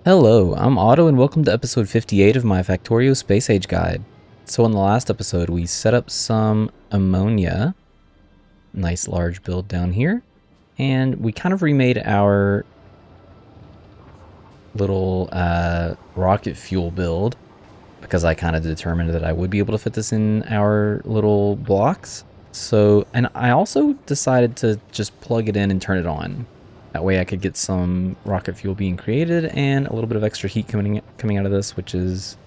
Hello, I'm Otto and welcome to episode 58 of my Factorio Space Age Guide. So in the last episode we set up some ammonia, nice large build down here, and we kind of remade our little rocket fuel build because I kind of determined that I would be able to fit this in our little blocks. And I also decided to just plug it in and turn it on. That way I could get some rocket fuel being created and a little bit of extra heat coming out of this, which is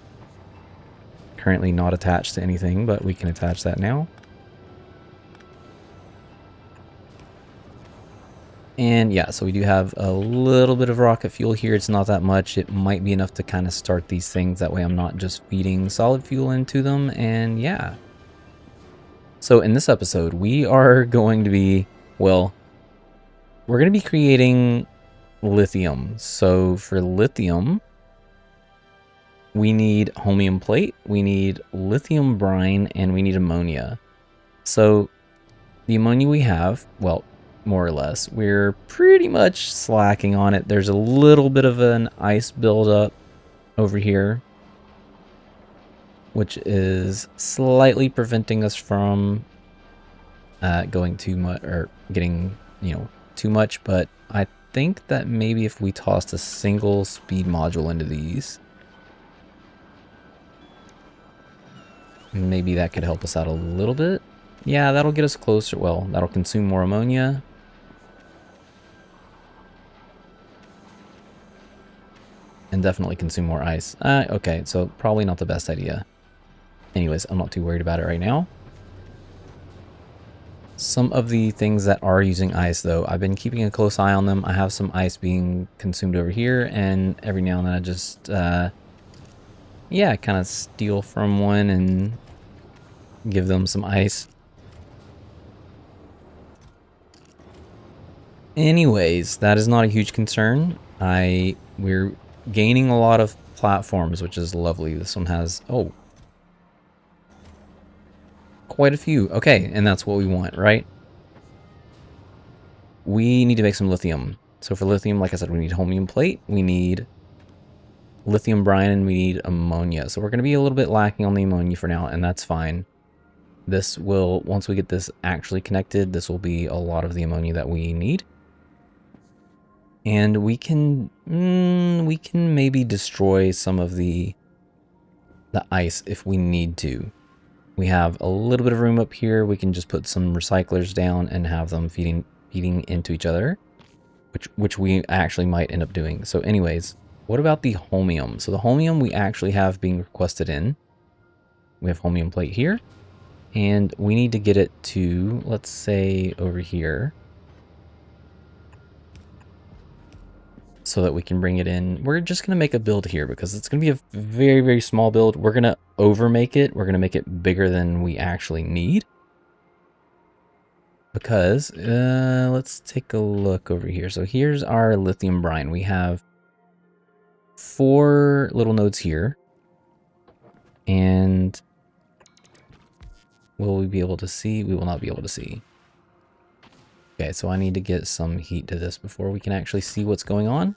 currently not attached to anything, but we can attach that now. And yeah, so we do have a little bit of rocket fuel here. It's not that much. It might be enough to kind of start these things. That way I'm not just feeding solid fuel into them. And yeah. So in this episode, we are going to be, well, we're going to be creating lithium. So for lithium, we need holmium plate, we need lithium brine, and we need ammonia. So the ammonia we have, well, more or less, we're pretty much slacking on it. There's a little bit of an ice buildup over here, which is slightly preventing us from going too much or getting, too much, but I think that maybe if we tossed a single speed module into these, maybe that could help us out a little bit. Yeah, that'll get us closer. Well, that'll consume more ammonia. And definitely consume more ice. Okay, so probably not the best idea. Anyways, I'm not too worried about it right now. Some of the things that are using ice, though, I've been keeping a close eye on them. I have some ice being consumed over here, and every now and then I just, yeah, kind of steal from one and give them some ice. Anyways, that is not a huge concern. We're gaining a lot of platforms, which is lovely. This one has, oh, quite a few. Okay, and that's what we want, right? We need to make some lithium. So for lithium, like I said, we need holmium plate, we need lithium brine, and we need ammonia. So we're going to be a little bit lacking on the ammonia for now, and that's fine. This will, once we get this actually connected, this will be a lot of the ammonia that we need. And we can maybe destroy some of the ice if we need to. We have a little bit of room up here. We can just put some recyclers down and have them feeding into each other, which we actually might end up doing. So anyways, what about the holmium? So the holmium we actually have being requested in. We have holmium plate here, and we need to get it to, let's say, over here, so that we can bring it in. We're just going to make a build here because it's going to be a very, very small build. We're going to overmake it. We're going to make it bigger than we actually need. Because, let's take a look over here. So here's our lithium brine. We have 4 little nodes here. And will we be able to see? We will not be able to see. Okay, so I need to get some heat to this before we can actually see what's going on.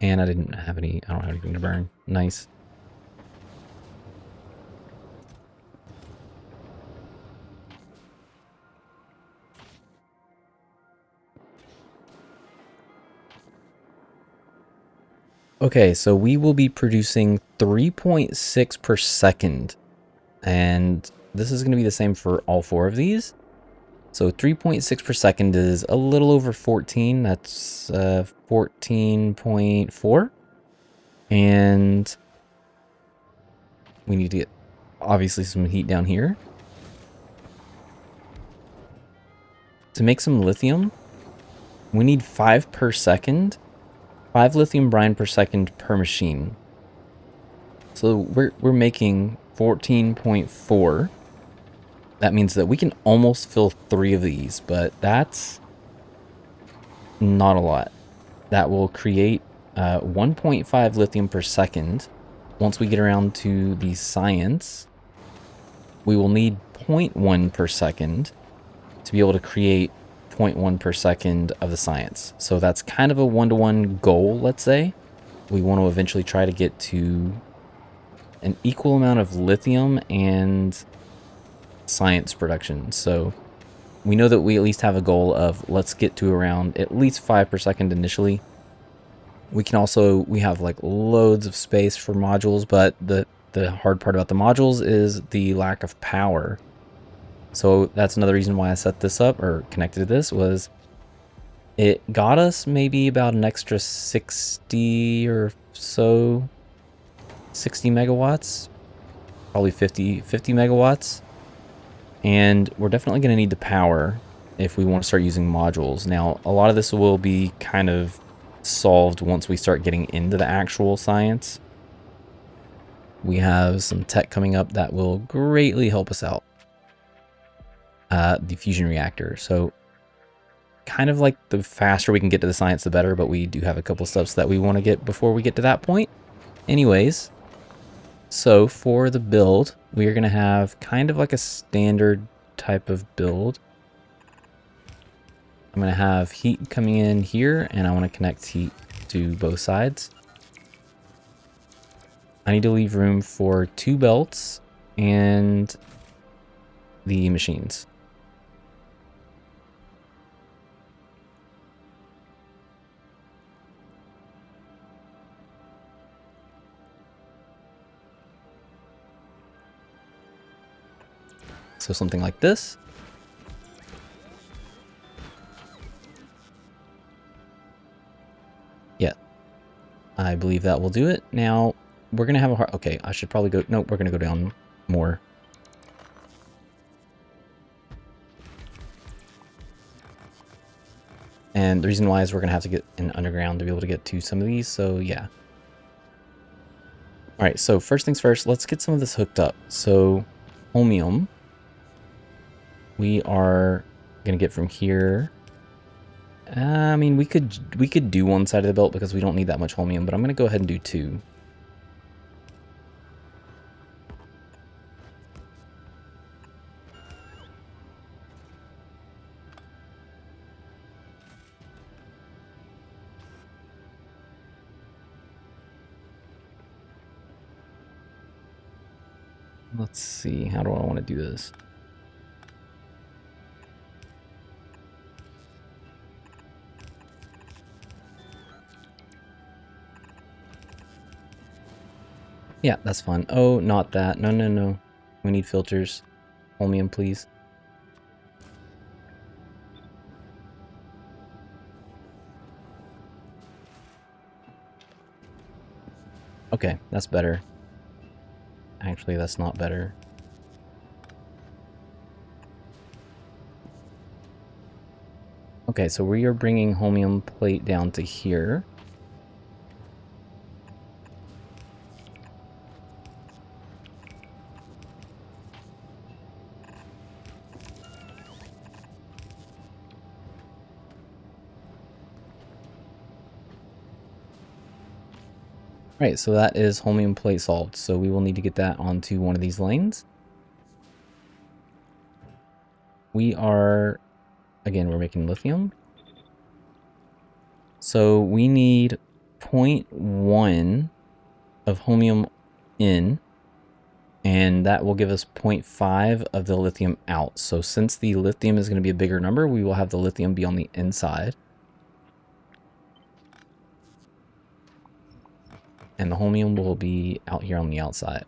And I don't have anything to burn. Nice. Okay, so we will be producing 3.6 per second. And this is going to be the same for all 4 of these. So 3.6 per second is a little over 14. That's 14.4. And we need to get, obviously, some heat down here. To make some lithium, we need 5 per second. 5 lithium brine per second per machine. So we're making 14.4. That means that we can almost fill 3 of these, but that's not a lot. That will create 1.5 lithium per second. Once we get around to the science, we will need 0.1 per second to be able to create 0.1 per second of the science. So that's kind of a 1-to-1 goal, let's say. we want to eventually try to get to an equal amount of lithium and science production. So we know that we at least have a goal of let's get to around at least 5 per second initially. We can also, we have like loads of space for modules, but the hard part about the modules is the lack of power. So that's another reason why I set this up or connected to this was it got us maybe about an extra 60 or so, 60 megawatts, probably 50 megawatts. And we're definitely going to need the power if we want to start using modules. Now, a lot of this will be kind of solved once we start getting into the actual science. We have some tech coming up that will greatly help us out. The fusion reactor. So kind of like the faster we can get to the science, the better, but we do have a couple steps that we want to get before we get to that point. Anyways, so for the build, we are going to have kind of like a standard type of build. I'm going to have heat coming in here, and I want to connect heat to both sides. I need to leave room for 2 belts and the machines. So something like this. Yeah, I believe that will do it. Now, we're going to have a hard... Okay, I should probably go... Nope, we're going to go down more. And the reason why is we're going to have to get in underground to be able to get to some of these, so yeah. Alright, so first things first, let's get some of this hooked up. So, holmium. We are going to get from here. I mean, we could do one side of the belt because we don't need that much holmium, but I'm going to go ahead and do 2. Let's see, how do I want to do this? Yeah, that's fun. Oh, not that. No, no, no. We need filters. Holmium, please. Okay, that's better. Actually, that's not better. Okay, so we are bringing holmium plate down to here. Right, so that is holmium plate solved. So we will need to get that onto one of these lanes. We are, again, we're making lithium. So we need 0.1 of holmium in, and that will give us 0.5 of the lithium out. So since the lithium is going to be a bigger number, we will have the lithium be on the inside. And the holmium will be out here on the outside.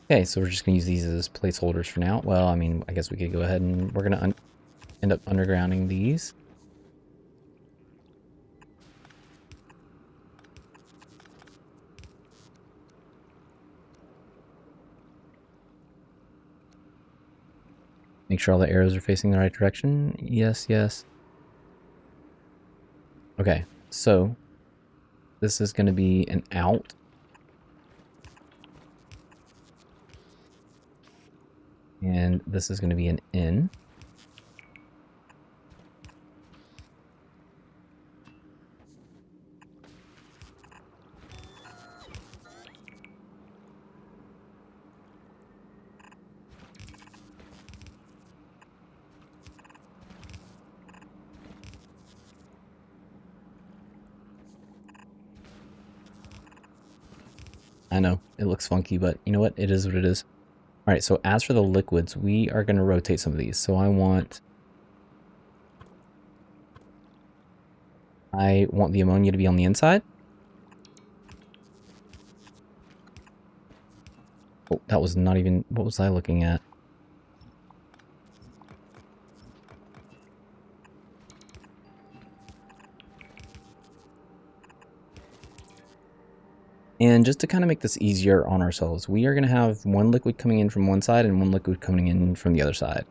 Okay, so we're just going to use these as placeholders for now. Well, I mean, I guess we could go ahead and we're going to end up undergrounding these. Make sure all the arrows are facing the right direction. Yes, yes. Okay, so this is going to be an out. And this is going to be an in. I know, it looks funky, but you know what? It is what it is. All right, so as for the liquids, we are going to rotate some of these. So I want the ammonia to be on the inside. Oh, that was not even, what was I looking at? And just to kind of make this easier on ourselves, we are going to have one liquid coming in from one side and one liquid coming in from the other side.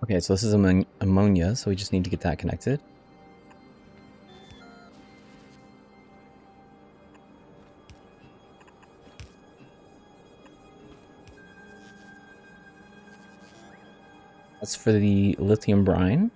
Okay, so this is ammonia, so we just need to get that connected. That's for the lithium brine.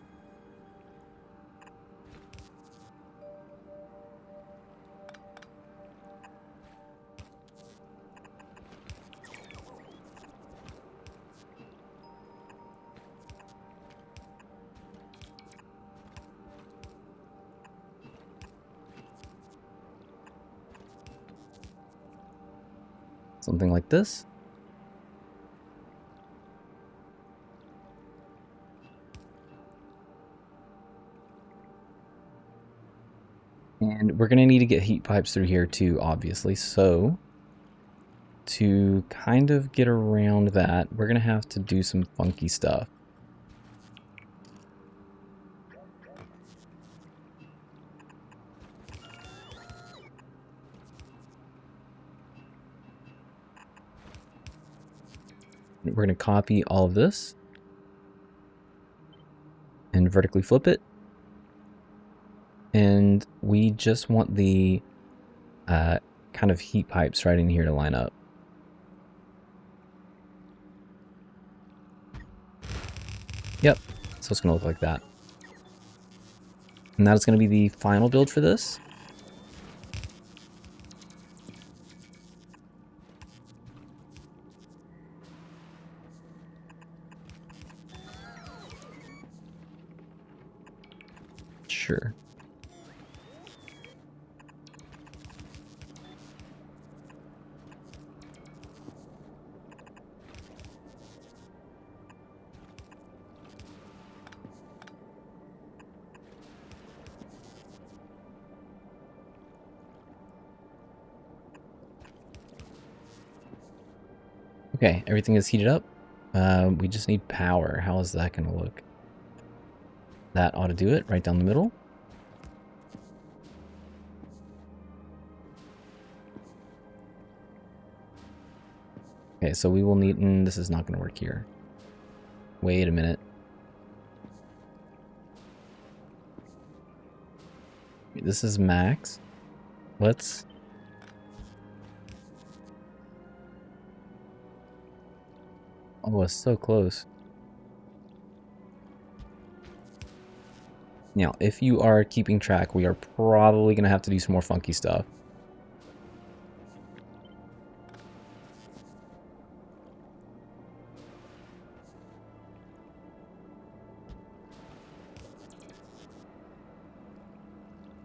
Something like this. And we're going to need to get heat pipes through here too, obviously. So to kind of get around that, we're going to have to do some funky stuff. We're going to copy all of this and vertically flip it. And we just want the kind of heat pipes right in here to line up. Yep, so it's going to look like that. And that is going to be the final build for this. Sure. Okay, everything is heated up. We just need power. How is that going to look? That ought to do it right down the middle. Okay, so we will need, this is not going to work here. Wait a minute. This is max. Let's... Oh, it's so close. Now, if you are keeping track, we are probably going to have to do some more funky stuff.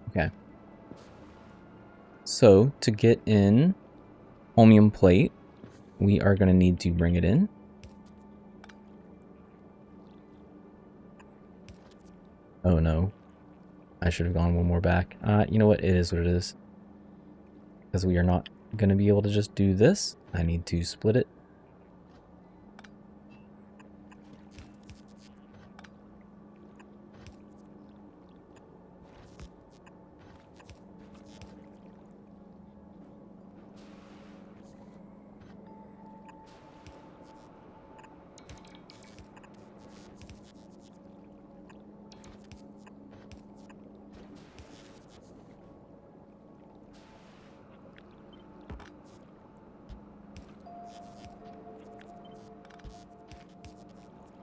Okay. So, to get in holmium plate, we are going to need to bring it in. Oh no. I should have gone one more back. You know what? It is what it is. Because we are not going to be able to just do this. I need to split it.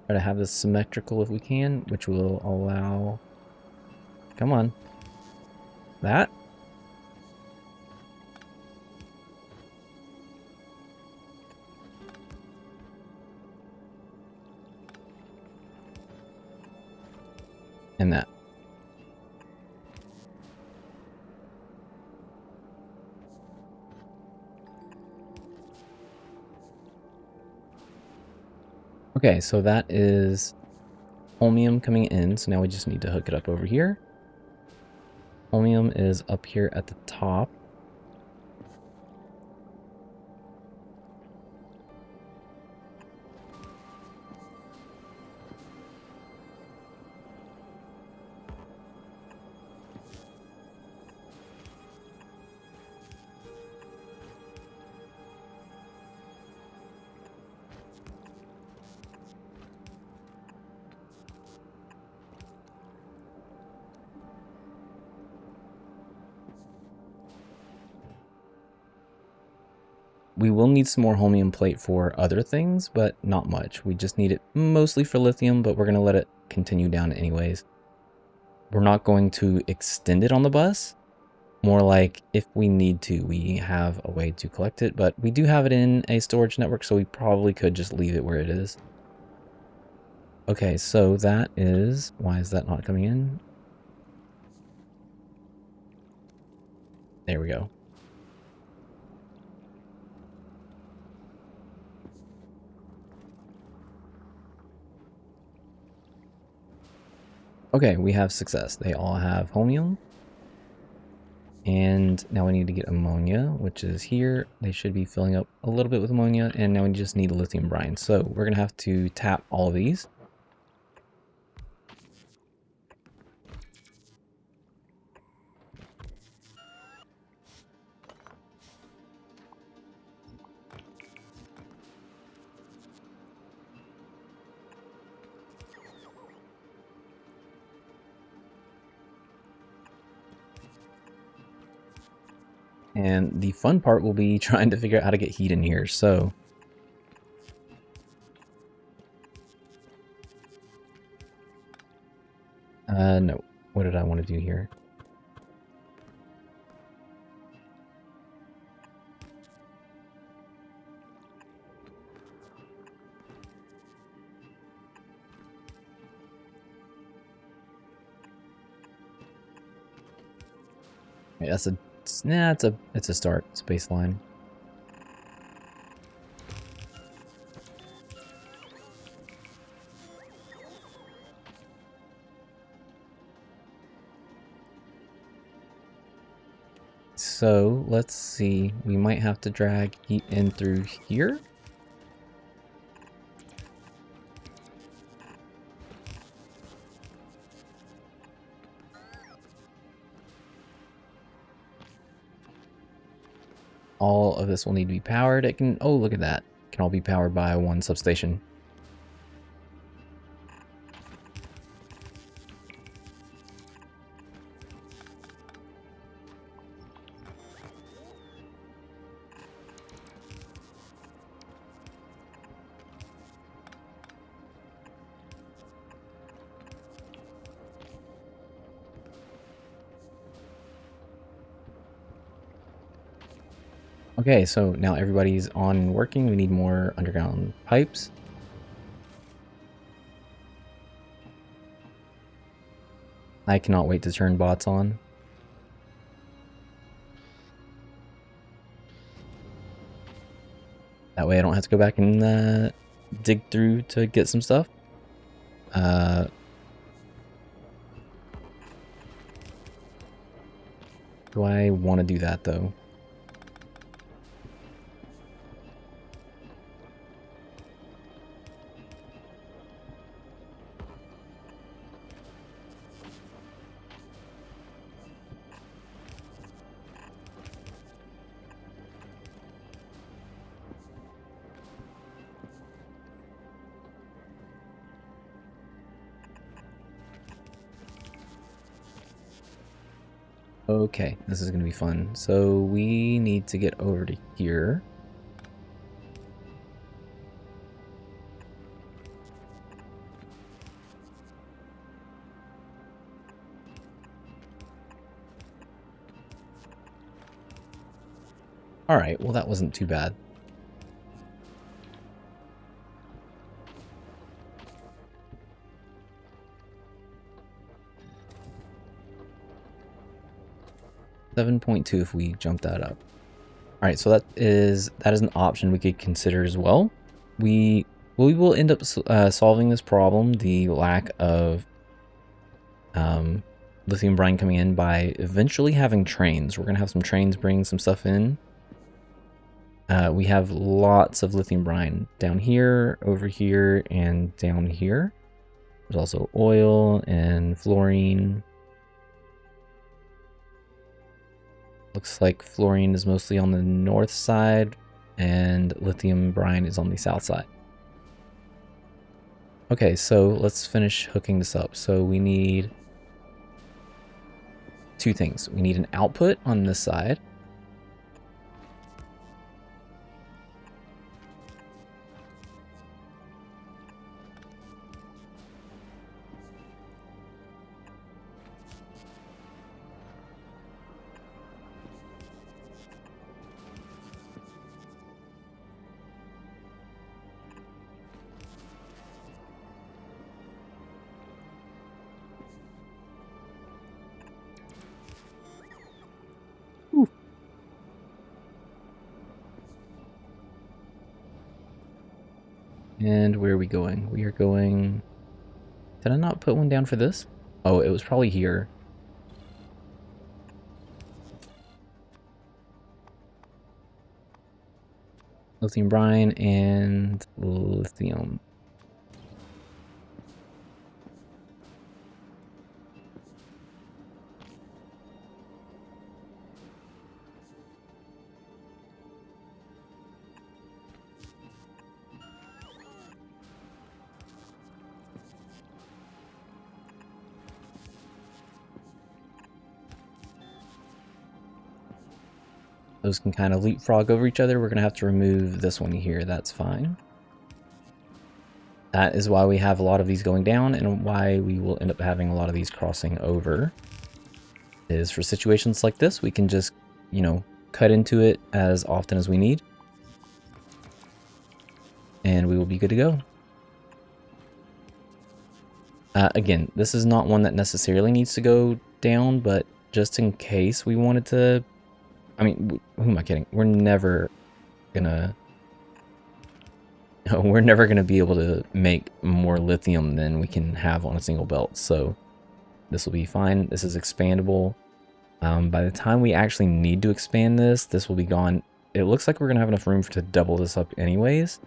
Try to have this symmetrical if we can, which will allow... Come on. That? and that. Okay, so that is holmium coming in. So now we just need to hook it up over here. Holmium is up here at the top. We will need some more holmium plate for other things, but not much. We just need it mostly for lithium, but we're going to let it continue down anyways. We're not going to extend it on the bus. More like if we need to, we have a way to collect it, but we do have it in a storage network, so we probably could just leave it where it is. Okay, so that is... Why is that not coming in? There we go. Okay, we have success. They all have holmium. And now we need to get ammonia, which is here. They should be filling up a little bit with ammonia, and now we just need a lithium brine. So we're going to have to tap all of these. And the fun part will be trying to figure out how to get heat in here. So no. What did I want to do here? Okay, that's a... Nah, it's a start. It's a baseline. So let's see. We might have to drag heat in through here. All of this will need to be powered. It can... Oh, look at that. It can all be powered by one substation. Okay, so now everybody's on and working. We need more underground pipes. I cannot wait to turn bots on. That way I don't have to go back and dig through to get some stuff. Do I want to do that though? Okay, this is going to be fun. So we need to get over to here. Alright, well that wasn't too bad. 7.2 if we jump that up. All right, so that is an option we could consider as well. We will end up solving this problem, the lack of lithium brine coming in, by eventually having trains. We're gonna have some trains bring some stuff in. We have lots of lithium brine down here, over here, and down here. There's also oil and fluorine. Looks like fluorine is mostly on the north side and lithium brine is on the south side. Okay, so let's finish hooking this up. So we need two things. We need an output on this side. And where are we going? We are going... Did I not put one down for this? Oh, it was probably here. Lithium brine and lithium. Those can kind of leapfrog over each other. We're going to have to remove this one here. That's fine. That is why we have a lot of these going down and why we will end up having a lot of these crossing over. Is for situations like this, we can just, you know, cut into it as often as we need. And we will be good to go. Again, this is not one that necessarily needs to go down, but just in case we wanted to... I mean, who am I kidding? We're never gonna be able to make more lithium than we can have on a single belt. So this will be fine. This is expandable. By the time we actually need to expand this, this will be gone. It looks like we're gonna have enough room to double this up anyways.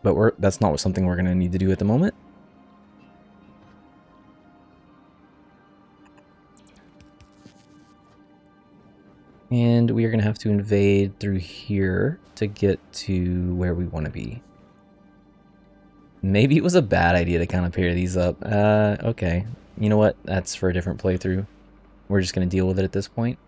But that's not something we're gonna need to do at the moment. And we are going to have to invade through here to get to where we want to be. Maybe it was a bad idea to kind of pair these up. Okay. You know what? That's for a different playthrough. We're just going to deal with it at this point.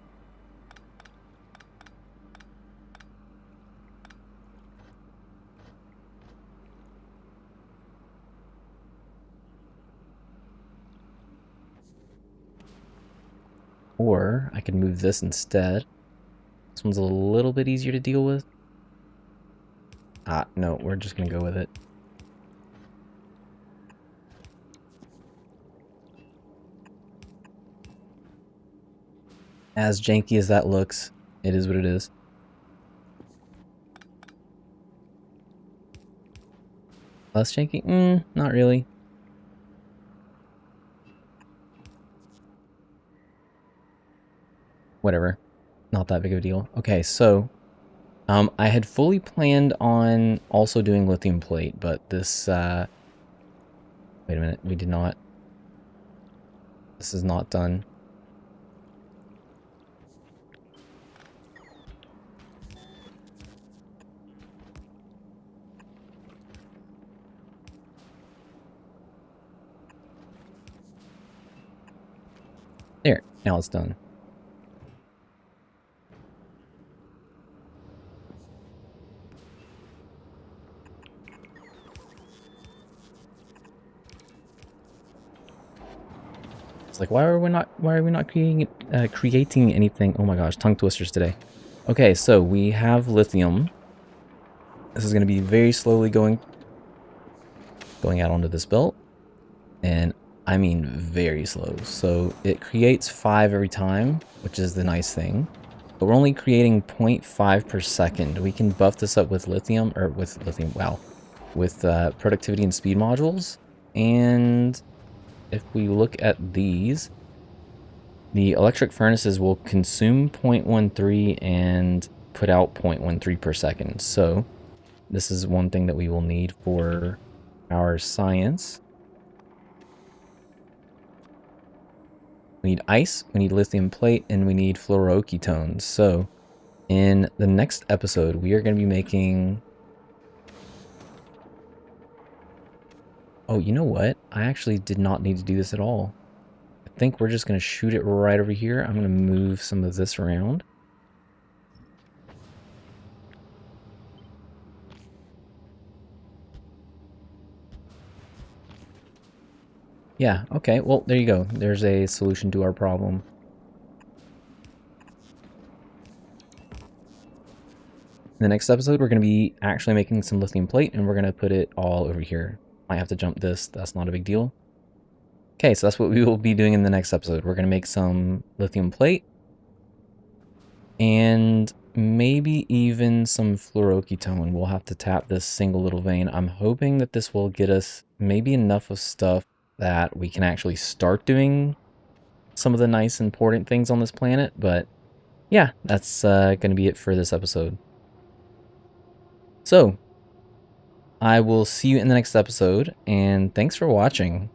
Or I could move this instead. This one's a little bit easier to deal with. No, we're just going to go with it. As janky as that looks, it is what it is. Less janky? Not really. Whatever. Not that big of a deal. Okay, so I had fully planned on also doing lithium plate, but this wait a minute, we did not. This is not done. There, now it's done. Like, why are we not creating anything? Oh my gosh, tongue twisters today. Okay, so we have lithium. This is going to be very slowly going out onto this belt, and I mean very slow. So it creates 5 every time, which is the nice thing. But we're only creating 0.5 per second. We can buff this up with lithium, wow, with productivity and speed modules. And if we look at these, the electric furnaces will consume 0.13 and put out 0.13 per second. So this is one thing that we will need for our science. We need ice, we need lithium plate, and we need fluoroketones. So in the next episode, we are going to be making... Oh, you know what? I actually did not need to do this at all. I think we're just going to shoot it right over here. I'm going to move some of this around. Yeah, okay, well, there you go. There's a solution to our problem. In the next episode, we're going to be actually making some lithium plate, and we're going to put it all over here. Might have to jump this. That's not a big deal. Okay, so that's what we will be doing in the next episode. We're going to make some lithium plate, and maybe even some fluoroketone. We'll have to tap this single little vein. I'm hoping that this will get us maybe enough of stuff that we can actually start doing some of the nice important things on this planet. But yeah, that's going to be it for this episode. So I will see you in the next episode, and thanks for watching.